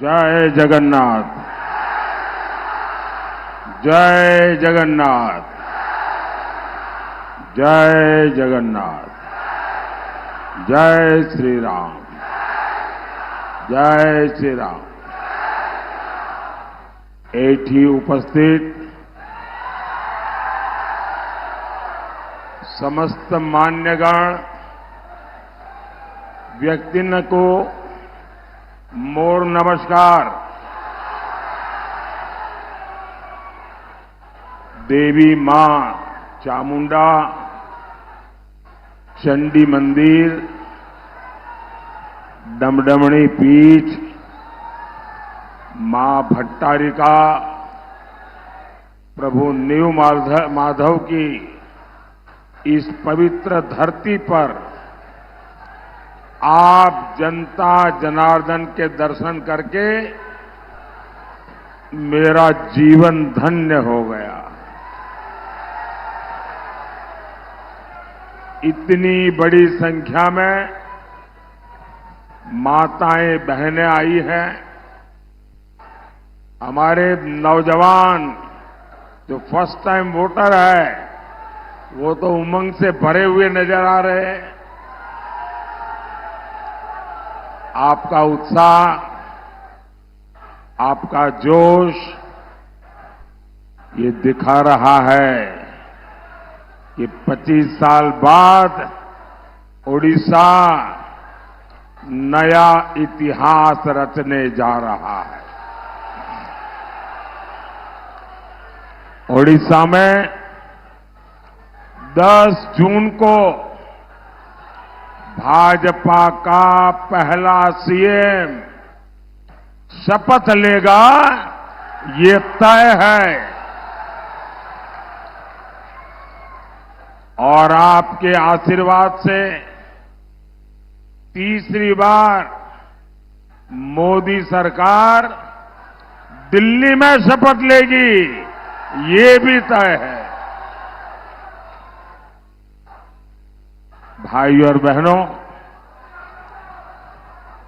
जय जगन्नाथ। जय जगन्नाथ। जय जगन्नाथ। जय श्री राम। जय श्री राम। एठी उपस्थित समस्त मान्यगण व्यक्तिन को मोर नमस्कार। देवी मां चामुंडा, चंडी मंदिर, डमडमणी पीठ, मां भट्टारिका, प्रभु नीव माधव की इस पवित्र धरती पर आप जनता जनार्दन के दर्शन करके मेरा जीवन धन्य हो गया। इतनी बड़ी संख्या में माताएं बहनें आई हैं। हमारे नौजवान जो फर्स्ट टाइम वोटर है वो तो उमंग से भरे हुए नजर आ रहे हैं। आपका उत्साह, आपका जोश ये दिखा रहा है कि 25 साल बाद ओडिशा नया इतिहास रचने जा रहा है। ओडिशा में 10 जून को भाजपा का पहला सीएम शपथ लेगा, ये तय है। और आपके आशीर्वाद से तीसरी बार मोदी सरकार दिल्ली में शपथ लेगी, ये भी तय है। भाई और बहनों,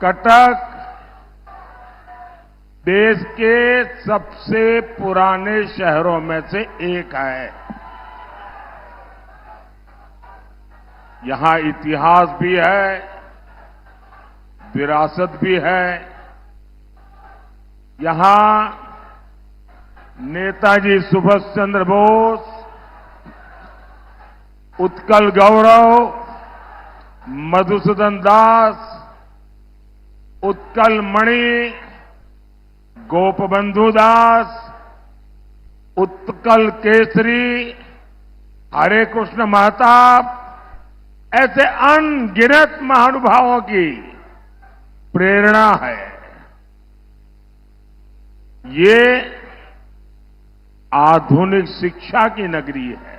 कटक देश के सबसे पुराने शहरों में से एक है। यहां इतिहास भी है, विरासत भी है। यहां नेताजी सुभाष चंद्र बोस, उत्कल गौरव, मधुसूदन दास, उत्कल मणि, गोपबंधु दास, उत्कल केसरी, हरे कृष्ण महताब, ऐसे अनगिनत महानुभावों की प्रेरणा है। ये आधुनिक शिक्षा की नगरी है।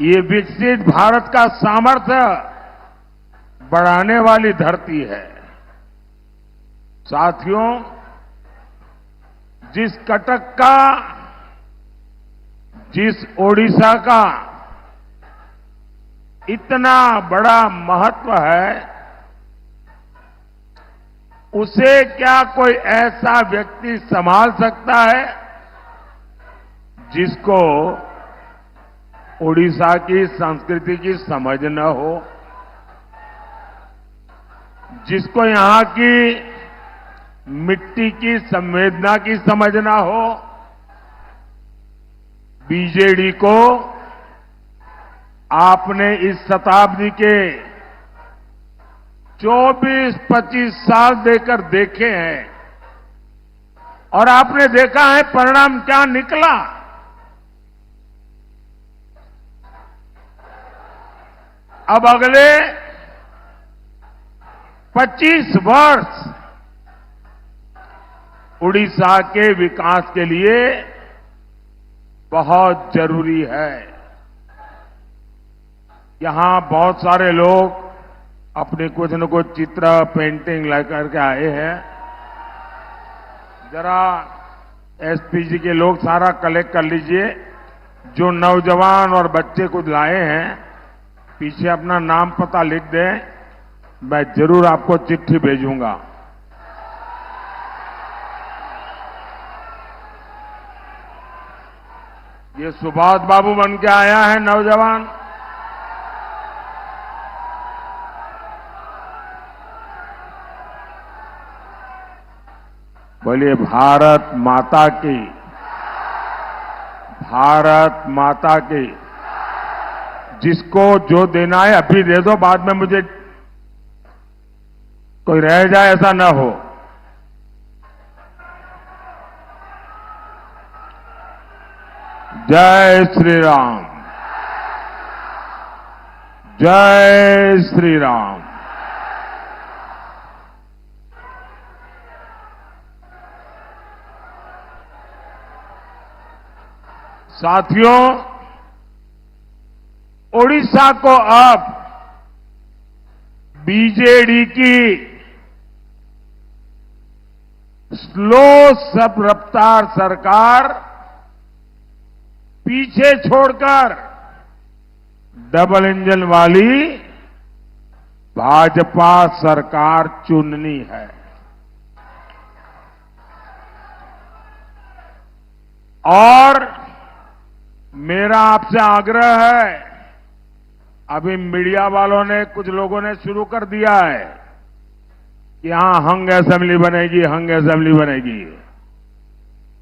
ये विकसित भारत का सामर्थ्य बढ़ाने वाली धरती है। साथियों, जिस कटक का, जिस ओडिशा का इतना बड़ा महत्व है, उसे क्या कोई ऐसा व्यक्ति संभाल सकता है जिसको ओडिशा की संस्कृति की समझ न हो, जिसको यहां की मिट्टी की संवेदना की समझ न हो। बीजेडी को आपने इस शताब्दी के 24-25 साल देकर देखे हैं और आपने देखा है परिणाम क्या निकला। अब अगले 25 वर्ष उड़ीसा के विकास के लिए बहुत जरूरी है। यहां बहुत सारे लोग अपने कुछ न कुछ चित्र, पेंटिंग लेकर के आए हैं। जरा एसपीजी के लोग सारा कलेक्ट कर लीजिए। जो नौजवान और बच्चे कुछ लाए हैं, पीछे अपना नाम पता लिख दें, मैं जरूर आपको चिट्ठी भेजूंगा। ये सुभाष बाबू बन के आया है नौजवान। बोलिए भारत माता की, भारत माता की। जिसको जो देना है अभी दे दो, बाद में मुझे कोई रह जाए ऐसा न हो। जय श्री राम, जय श्री राम। साथियों, ओडिशा को अब बीजेडी की स्लो सब रफ्तार सरकार पीछे छोड़कर डबल इंजन वाली भाजपा सरकार चुननी है। और मेरा आपसे आग्रह है, अभी मीडिया वालों ने, कुछ लोगों ने शुरू कर दिया है कि यहां हंग असेंबली बनेगी, हंग असेंबली बनेगी।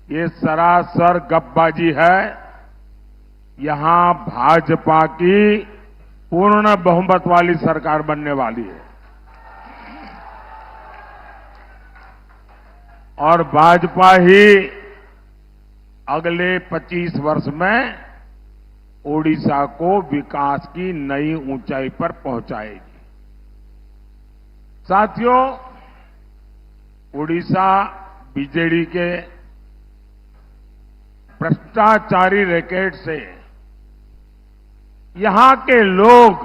ये सरासर गपबाजी है। यहां भाजपा की पूर्ण बहुमत वाली सरकार बनने वाली है और भाजपा ही अगले 25 वर्ष में ओडिशा को विकास की नई ऊंचाई पर पहुंचाएगी। साथियों, ओडिशा बीजेडी के भ्रष्टाचारी रैकेट से यहां के लोग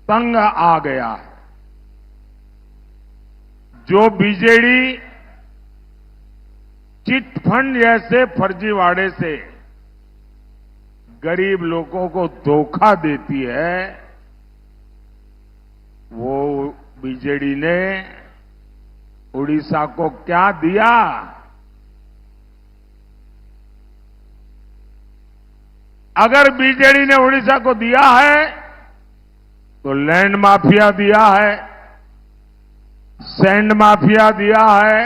तंग आ गया है। जो बीजेडी चिट फंड जैसे फर्जीवाड़े से गरीब लोगों को धोखा देती है, वो बीजेडी ने उड़ीसा को क्या दिया? अगर बीजेडी ने उड़ीसा को दिया है तो लैंड माफिया दिया है, सैंड माफिया दिया है,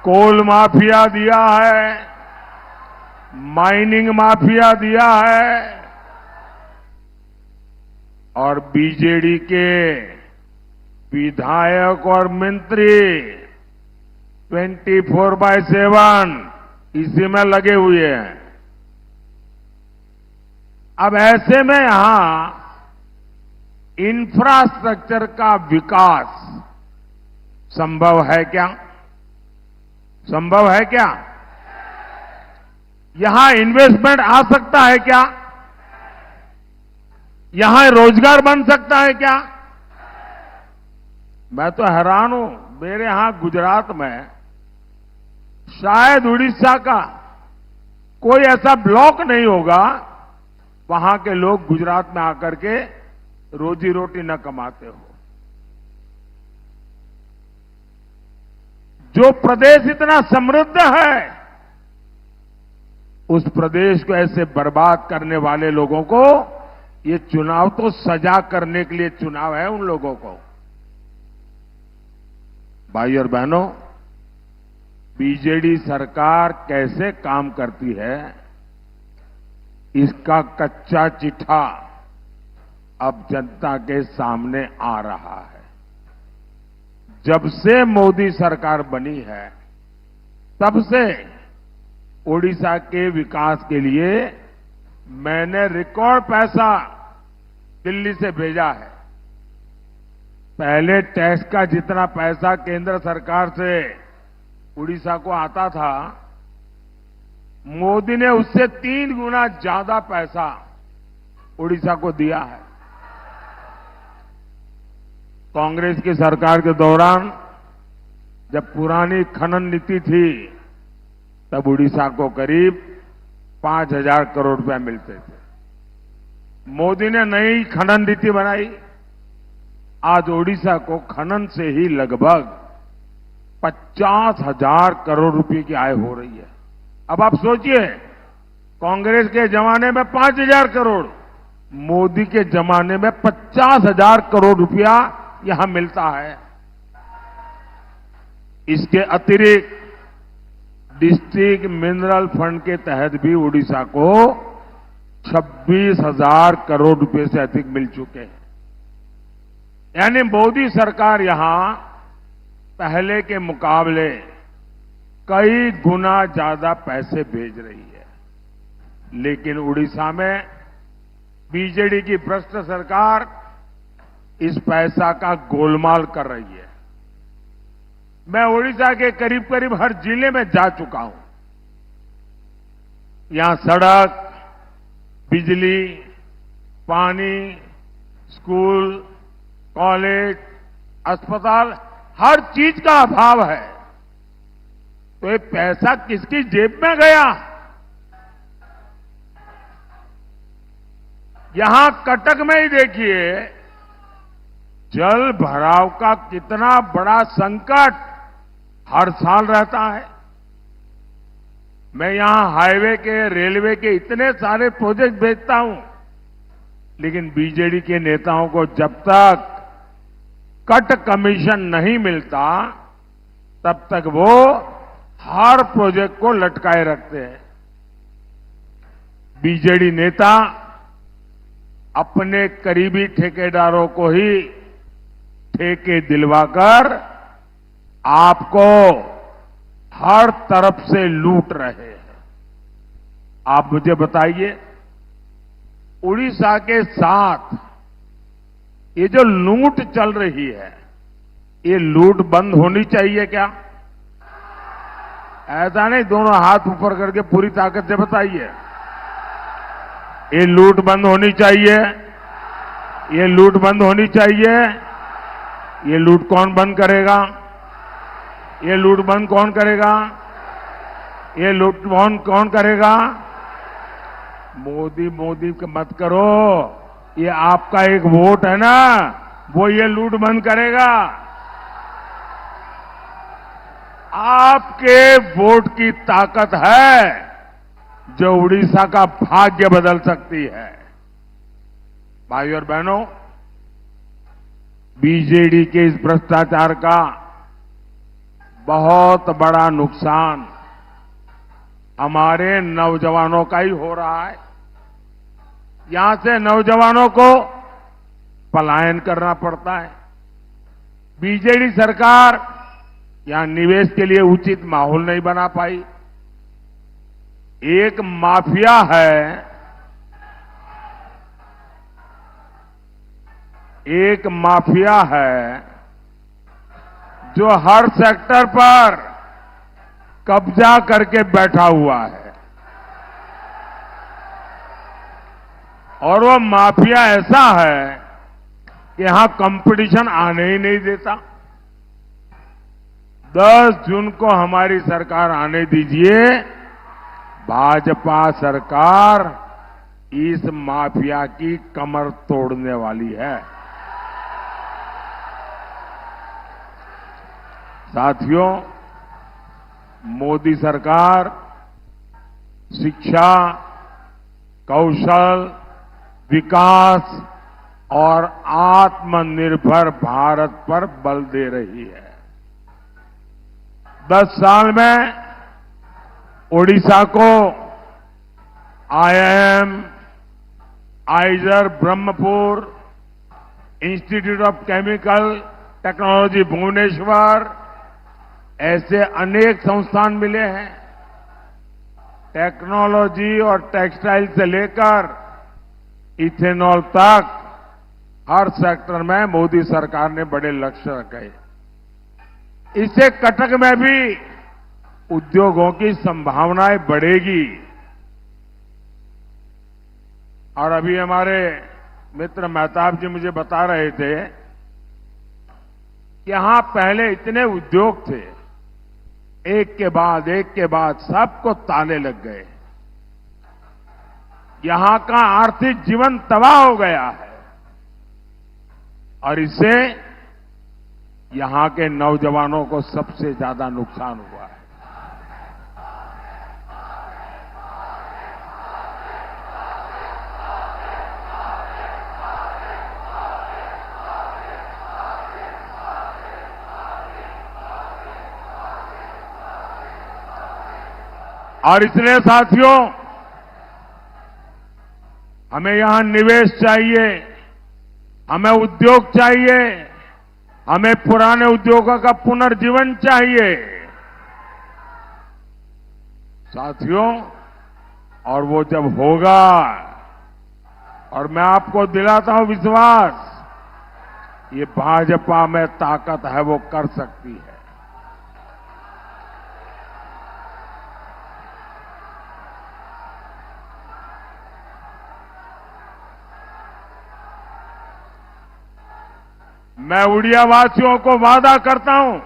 कोल माफिया दिया है, माइनिंग माफिया दिया है और बीजेडी के विधायक और मंत्री 24/7 इसी में लगे हुए हैं। अब ऐसे में यहां इंफ्रास्ट्रक्चर का विकास संभव है क्या? संभव है क्या? यहां इन्वेस्टमेंट आ सकता है क्या? यहां रोजगार बन सकता है क्या? मैं तो हैरान हूं। मेरे यहां गुजरात में शायद उड़ीसा का कोई ऐसा ब्लॉक नहीं होगा वहां के लोग गुजरात में आकर के रोजी रोटी न कमाते हो। जो प्रदेश इतना समृद्ध है, उस प्रदेश को ऐसे बर्बाद करने वाले लोगों को ये चुनाव तो सजा करने के लिए चुनाव है उन लोगों को। भाई और बहनों, बीजेडी सरकार कैसे काम करती है, इसका कच्चा चिट्ठा अब जनता के सामने आ रहा है। जब से मोदी सरकार बनी है, तब से ओडिशा के विकास के लिए मैंने रिकॉर्ड पैसा दिल्ली से भेजा है। पहले टैक्स का जितना पैसा केंद्र सरकार से उड़ीसा को आता था, मोदी ने उससे 3 गुना ज्यादा पैसा उड़ीसा को दिया है। कांग्रेस की सरकार के दौरान जब पुरानी खनन नीति थी, तब उड़ीसा को करीब 5,000 करोड़ रुपए मिलते थे। मोदी ने नई खनन नीति बनाई। आज ओडिशा को खनन से ही लगभग 50,000 करोड़ रुपए की आय हो रही है। अब आप सोचिए, कांग्रेस के जमाने में 5,000 करोड़, मोदी के जमाने में 50,000 करोड़ रुपया यहां मिलता है। इसके अतिरिक्त डिस्ट्रिक्ट मिनरल फंड के तहत भी उड़ीसा को 26,000 करोड़ रुपए से अधिक मिल चुके हैं। यानी मोदी सरकार यहां पहले के मुकाबले कई गुना ज्यादा पैसे भेज रही है। लेकिन उड़ीसा में बीजेडी की भ्रष्ट सरकार इस पैसा का गोलमाल कर रही है। मैं उड़ीसा के करीब करीब हर जिले में जा चुका हूं। यहां सड़क, बिजली, पानी, स्कूल, कॉलेज, अस्पताल, हर चीज का अभाव है। तो ये पैसा किसकी जेब में गया? यहां कटक में ही देखिए, जल भराव का कितना बड़ा संकट हर साल रहता है। मैं यहां हाईवे के, रेलवे के इतने सारे प्रोजेक्ट भेजता हूं, लेकिन बीजेडी के नेताओं को जब तक कट कमीशन नहीं मिलता, तब तक वो हर प्रोजेक्ट को लटकाए रखते हैं। बीजेडी नेता अपने करीबी ठेकेदारों को ही ठेके दिलवाकर आपको हर तरफ से लूट रहे हैं। आप मुझे बताइए, उड़ीसा के साथ ये जो लूट चल रही है, ये लूट बंद होनी चाहिए क्या? ऐसा नहीं दोनों हाथ ऊपर करके पूरी ताकत से बताइए, ये लूट बंद होनी चाहिए, ये लूट बंद होनी चाहिए। ये लूट कौन बंद करेगा? ये लूट बंद कौन करेगा? ये लूट कौन करेगा? मोदी मोदी मत करो, ये आपका एक वोट है ना, वो ये लूट बंद करेगा। आपके वोट की ताकत है जो उड़ीसा का भाग्य बदल सकती है। भाइयों और बहनों, बीजेडी के इस भ्रष्टाचार का बहुत बड़ा नुकसान हमारे नौजवानों का ही हो रहा है। यहां से नौजवानों को पलायन करना पड़ता है। बीजेडी सरकार यहां निवेश के लिए उचित माहौल नहीं बना पाई। एक माफिया है, एक माफिया है जो हर सेक्टर पर कब्जा करके बैठा हुआ है, और वो माफिया ऐसा है कि यहां कंपटीशन आने ही नहीं देता। 10 जून को हमारी सरकार आने दीजिए, भाजपा सरकार इस माफिया की कमर तोड़ने वाली है। साथियों, मोदी सरकार शिक्षा, कौशल, विकास और आत्मनिर्भर भारत पर बल दे रही है। 10 साल में ओडिशा को IIM, IISER Berhampur, institute of chemical technology Bhubaneswar, ऐसे अनेक संस्थान मिले हैं। टेक्नोलॉजी और टेक्सटाइल से लेकर इथेनॉल तक हर सेक्टर में मोदी सरकार ने बड़े लक्ष्य रखे। इससे कटक में भी उद्योगों की संभावनाएं बढ़ेगी। और अभी हमारे मित्र मेहताब जी मुझे बता रहे थे कि यहां पहले इतने उद्योग थे, एक के बाद सबको ताले लग गए। यहां का आर्थिक जीवन तबाह हो गया है, और इससे यहां के नौजवानों को सबसे ज्यादा नुकसान हुआ है। और इसलिए साथियों, हमें यहां निवेश चाहिए, हमें उद्योग चाहिए, हमें पुराने उद्योगों का पुनर्जीवन चाहिए साथियों। और वो जब होगा, और मैं आपको दिलाता हूं विश्वास, ये भाजपा में ताकत है, वो कर सकती है। मैं उड़िया वासियों को वादा करता हूं,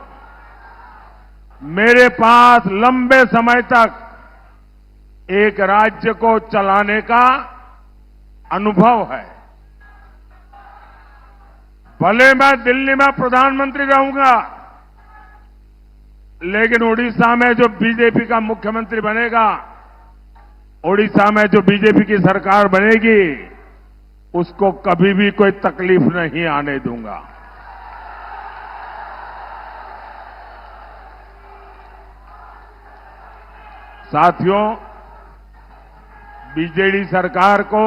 मेरे पास लंबे समय तक एक राज्य को चलाने का अनुभव है। भले मैं दिल्ली में प्रधानमंत्री रहूंगा, लेकिन उड़ीसा में जो बीजेपी का मुख्यमंत्री बनेगा, उड़ीसा में जो बीजेपी की सरकार बनेगी, उसको कभी भी कोई तकलीफ नहीं आने दूंगा। साथियों, बीजेडी सरकार को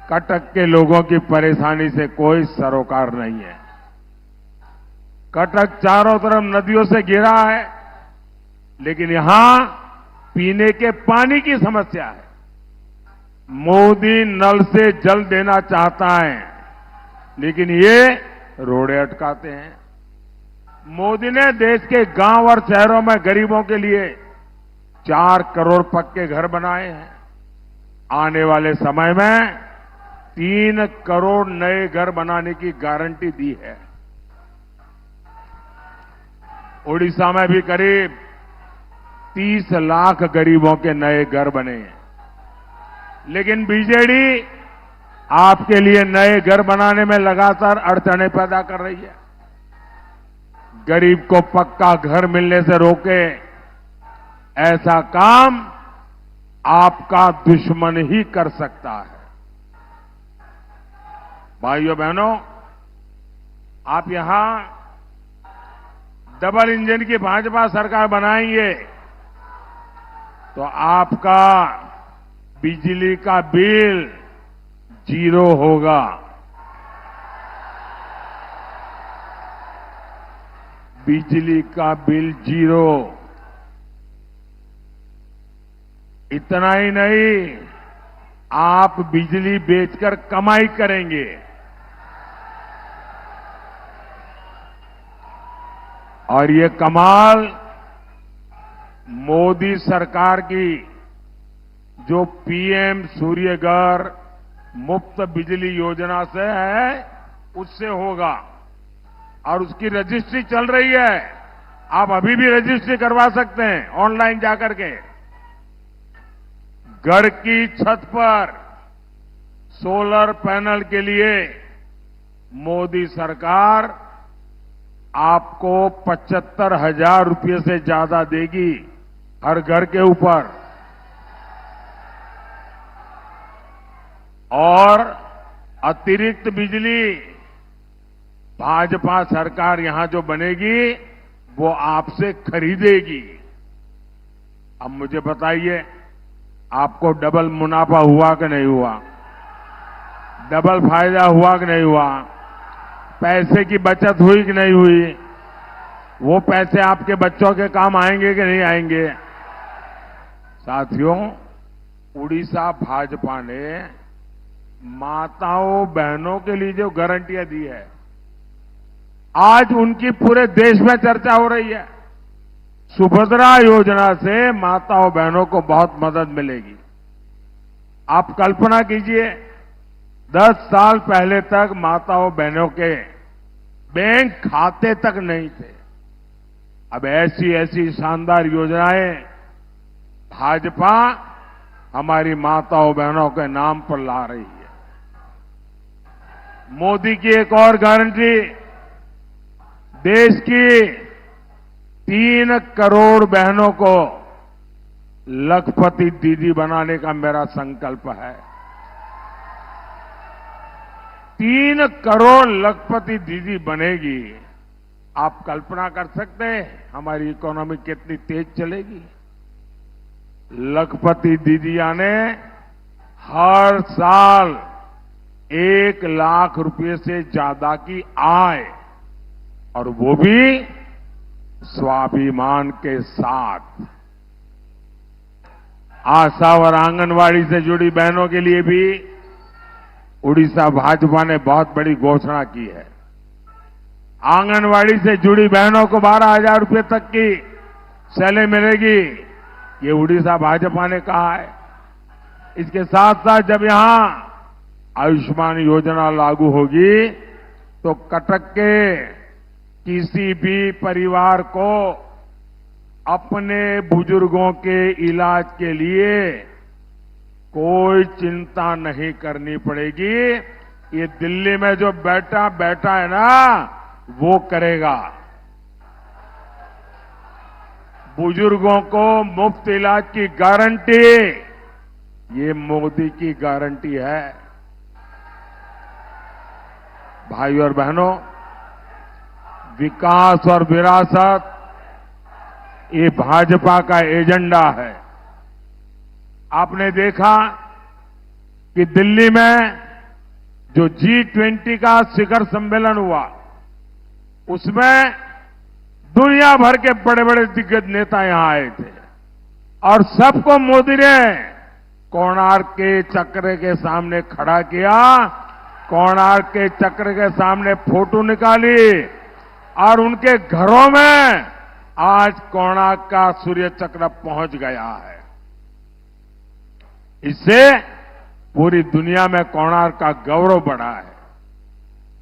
कटक के लोगों की परेशानी से कोई सरोकार नहीं है। कटक चारों तरफ नदियों से घिरा है, लेकिन यहां पीने के पानी की समस्या है। मोदी नल से जल देना चाहता है, लेकिन ये रोड़े अटकाते हैं। मोदी ने देश के गांव और शहरों में गरीबों के लिए 4 करोड़ पक्के घर बनाए हैं। आने वाले समय में 3 करोड़ नए घर बनाने की गारंटी दी है। ओडिशा में भी करीब 30 लाख गरीबों के नए घर बने हैं। लेकिन बीजेडी आपके लिए नए घर बनाने में लगातार अड़चनें पैदा कर रही है। गरीब को पक्का घर मिलने से रोके, ऐसा काम आपका दुश्मन ही कर सकता है। भाइयों बहनों, आप यहां डबल इंजन की भाजपा सरकार बनाएंगे तो आपका बिजली का बिल 0 होगा। बिजली का बिल 0। इतना ही नहीं, आप बिजली बेचकर कमाई करेंगे। और ये कमाल मोदी सरकार की जो पीएम सूर्यघर मुफ्त बिजली योजना से है, उससे होगा। और उसकी रजिस्ट्री चल रही है। आप अभी भी रजिस्ट्री करवा सकते हैं ऑनलाइन जाकर के। घर की छत पर सोलर पैनल के लिए मोदी सरकार आपको 75,000 रुपये से ज्यादा देगी हर घर के ऊपर। और अतिरिक्त बिजली भाजपा सरकार यहां जो बनेगी, वो आपसे खरीदेगी। अब मुझे बताइए, आपको डबल मुनाफा हुआ कि नहीं हुआ? डबल फायदा हुआ कि नहीं हुआ? पैसे की बचत हुई कि नहीं हुई? वो पैसे आपके बच्चों के काम आएंगे कि नहीं आएंगे? साथियों, उड़ीसा भाजपा ने माताओं बहनों के लिए जो गारंटियां दी है, आज उनकी पूरे देश में चर्चा हो रही है। सुभद्रा योजना से माताओं बहनों को बहुत मदद मिलेगी। आप कल्पना कीजिए, 10 साल पहले तक माताओं बहनों के बैंक खाते तक नहीं थे। अब ऐसी ऐसी शानदार योजनाएं भाजपा हमारी माताओं बहनों के नाम पर ला रही है। मोदी की एक और गारंटी, देश की 3 करोड़ बहनों को लखपति दीदी बनाने का मेरा संकल्प है। 3 करोड़ लखपति दीदी बनेगी। आप कल्पना कर सकते हैं हमारी इकोनॉमी कितनी तेज चलेगी। लखपति दीदिया ने हर साल 1 लाख रुपए से ज्यादा की आय, और वो भी स्वाभिमान के साथ। आशा और आंगनवाड़ी से जुड़ी बहनों के लिए भी उड़ीसा भाजपा ने बहुत बड़ी घोषणा की है। आंगनवाड़ी से जुड़ी बहनों को 12,000 रुपए तक की सैलरी मिलेगी, ये उड़ीसा भाजपा ने कहा है। इसके साथ साथ जब यहां आयुष्मान योजना लागू होगी तो कटक के किसी भी परिवार को अपने बुजुर्गों के इलाज के लिए कोई चिंता नहीं करनी पड़ेगी। ये दिल्ली में जो बैठा है ना, वो करेगा। बुजुर्गों को मुफ्त इलाज की गारंटी, ये मोदी की गारंटी है। भाई और बहनों, विकास और विरासत ये भाजपा का एजेंडा है। आपने देखा कि दिल्ली में जो G20 का शिखर सम्मेलन हुआ, उसमें दुनिया भर के बड़े बड़े दिग्गज नेता यहां आए थे, और सबको मोदी ने कोणार्क के चक्र के सामने खड़ा किया, कोणार्क के चक्र के सामने फोटो निकाली, और उनके घरों में आज कोणार्क का सूर्य चक्र पहुंच गया है। इससे पूरी दुनिया में कोणार्क का गौरव बढ़ा है।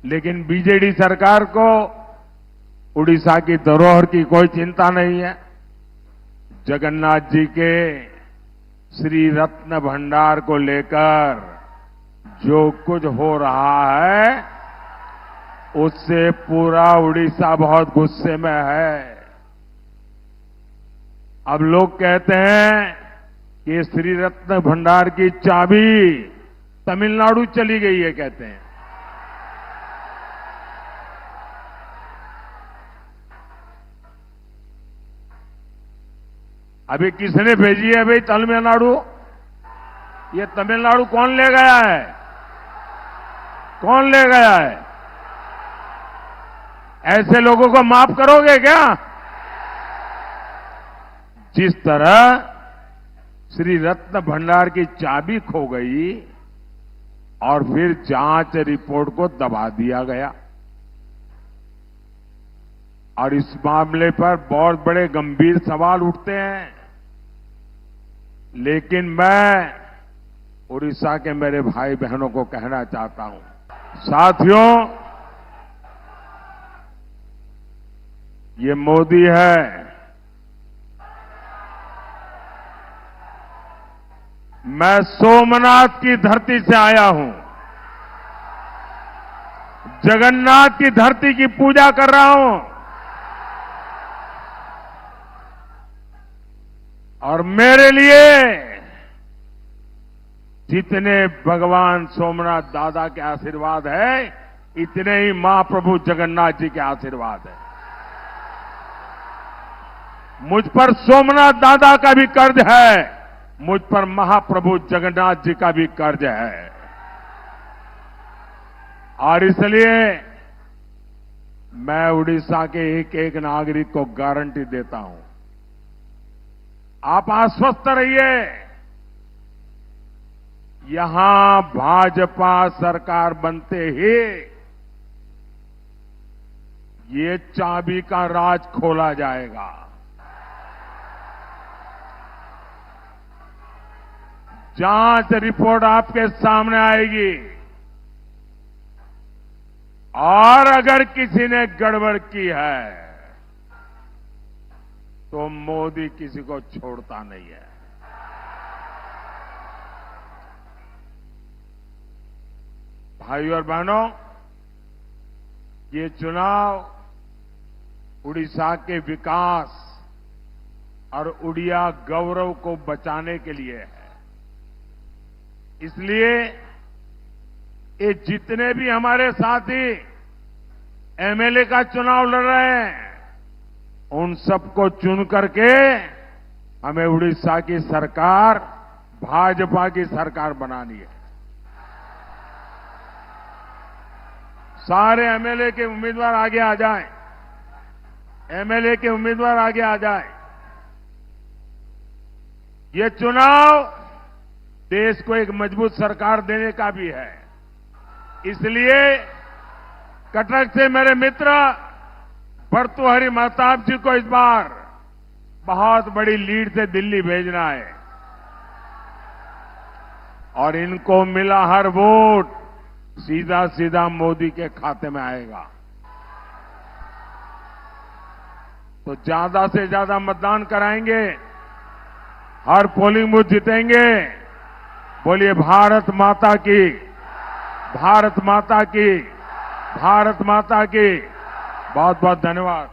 लेकिन बीजेडी सरकार को उड़ीसा की धरोहर की कोई चिंता नहीं है। जगन्नाथ जी के श्री रत्न भंडार को लेकर जो कुछ हो रहा है, उससे पूरा उड़ीसा बहुत गुस्से में है। अब लोग कहते हैं कि श्री रत्न भंडार की चाबी तमिलनाडु चली गई है, कहते हैं। अभी किसने भेजी है भाई तमिलनाडु? ये तमिलनाडु कौन ले गया है? कौन ले गया है? ऐसे लोगों को माफ करोगे क्या? जिस तरह श्री रत्न भंडार की चाबी खो गई और फिर जांच रिपोर्ट को दबा दिया गया, और इस मामले पर बहुत बड़े गंभीर सवाल उठते हैं। लेकिन मैं उड़ीसा के मेरे भाई बहनों को कहना चाहता हूं, साथियों, ये मोदी है। मैं सोमनाथ की धरती से आया हूं, जगन्नाथ की धरती की पूजा कर रहा हूं, और मेरे लिए जितने भगवान सोमनाथ दादा के आशीर्वाद है, इतने ही महाप्रभु जगन्नाथ जी के आशीर्वाद है। मुझ पर सोमनाथ दादा का भी कर्ज है, मुझ पर महाप्रभु जगन्नाथ जी का भी कर्ज है, और इसलिए मैं उड़ीसा के एक एक नागरिक को गारंटी देता हूं, आप आश्वस्त रहिए, यहां भाजपा सरकार बनते ही ये चाबी का राज खोला जाएगा। जांच रिपोर्ट आपके सामने आएगी, और अगर किसी ने गड़बड़ की है तो मोदी किसी को छोड़ता नहीं है। भाइयों और बहनों, ये चुनाव उड़ीसा के विकास और उड़िया गौरव को बचाने के लिए है। इसलिए ये जितने भी हमारे साथी एमएलए का चुनाव लड़ रहे हैं, उन सबको चुन करके हमें उड़ीसा की सरकार भाजपा की सरकार बनानी है। सारे एमएलए के उम्मीदवार आगे आ जाएं, एमएलए के उम्मीदवार आगे आ जाएं। ये चुनाव देश को एक मजबूत सरकार देने का भी है। इसलिए कटक से मेरे मित्र भर्तृहरि महताब जी को इस बार बहुत बड़ी लीड से दिल्ली भेजना है और इनको मिला हर वोट सीधा सीधा मोदी के खाते में आएगा। तो ज्यादा से ज्यादा मतदान कराएंगे, हर पोलिंग बूथ जीतेंगे। बोलिए भारत माता की, भारत माता की, भारत माता की। बहुत बहुत धन्यवाद।